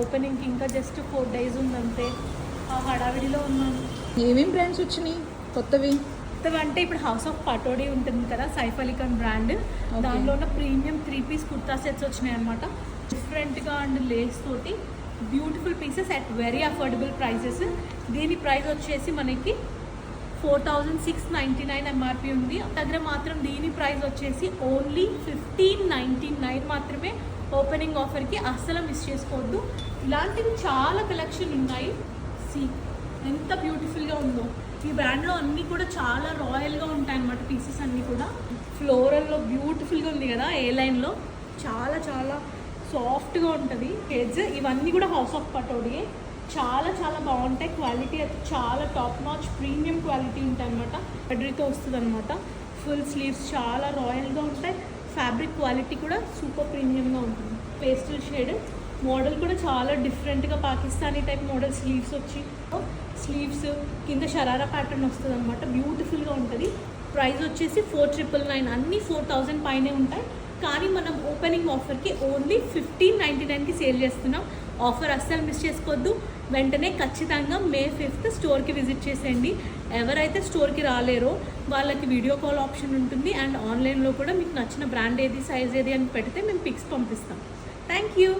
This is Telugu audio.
ఓపెనింగ్కి ఇంకా జస్ట్ 4 days ఉందంతే. ఆ హడావిడిలో ఉన్నాను. ఏమేం బ్రాండ్స్ వచ్చినాయి కొత్తవి? అంటే ఇప్పుడు హౌస్ ఆఫ్ పటోడీ ఉంటుంది కదా, సైఫ్ అలీ ఖాన్ బ్రాండ్, దానిలో ఉన్న ప్రీమియం 3-piece కుర్తా సెట్స్ వచ్చినాయి అనమాట. డిఫరెంట్గా అండ్ లేస్ తోటి beautiful pieces at very affordable prices. దీని ప్రైస్ వచ్చేసి మనకి 4699 ఎంఆర్పి ఉంది. దగ్గర మాత్రం దీని ప్రైస్ వచ్చేసి ఓన్లీ 1599 మాత్రమే. ఓపెనింగ్ ఆఫర్కి అస్సలు మిస్ చేసుకోవద్దు. ఇలాంటివి చాలా కలెక్షన్ ఉన్నాయి. సి ఎంత బ్యూటిఫుల్గా ఉందో. ఈ బ్రాండ్లో అన్నీ కూడా చాలా రాయల్గా ఉంటాయి అన్నమాట. పీసెస్ అన్నీ కూడా ఫ్లోరల్లో బ్యూటిఫుల్గా ఉంది కదా, ఏ లైన్లో చాలా చాలా సాఫ్ట్గా ఉంటుంది. హెడ్స్ ఇవన్నీ కూడా హౌస్ ఆఫ్ పటోడీయే. చాలా చాలా బాగుంటాయి. క్వాలిటీ అయితే చాలా టాప్ నాచ్ ప్రీమియం క్వాలిటీ ఉంటాయి అనమాట. ఎంబ్రాయిడరీతో వస్తుంది అనమాట. ఫుల్ స్లీవ్స్ చాలా రాయల్గా ఉంటాయి. ఫ్యాబ్రిక్ క్వాలిటీ కూడా సూపర్ ప్రీమియంగా ఉంటుంది. పేస్టల్ షేడ్ మోడల్ కూడా చాలా డిఫరెంట్గా పాకిస్తానీ టైప్ మోడల్. స్లీవ్స్ వచ్చి స్లీవ్స్ కింద షరారా ప్యాటర్న్ వస్తుంది అనమాట. బ్యూటిఫుల్గా ఉంటుంది. ప్రైస్ వచ్చేసి 4999. అన్నీ 4000 పైనే ఉంటాయి. కానీ మనం ఓపెనింగ్ ఆఫర్కి ఓన్లీ 1599కి సేల్ చేస్తున్నాం. ఆఫర్ అస్సలు మిస్ చేసుకోవద్దు. వెంటనే ఖచ్చితంగా May 5th స్టోర్కి విజిట్ చేసేయండి. ఎవరైతే స్టోర్కి రాలేరో వాళ్ళకి వీడియో కాల్ ఆప్షన్ ఉంటుంది. అండ్ ఆన్లైన్లో కూడా మీకు నచ్చిన బ్రాండ్ ఏది, సైజ్ ఏది అని పెడితే మేము పిక్స్ పంపిస్తాం. Thank you.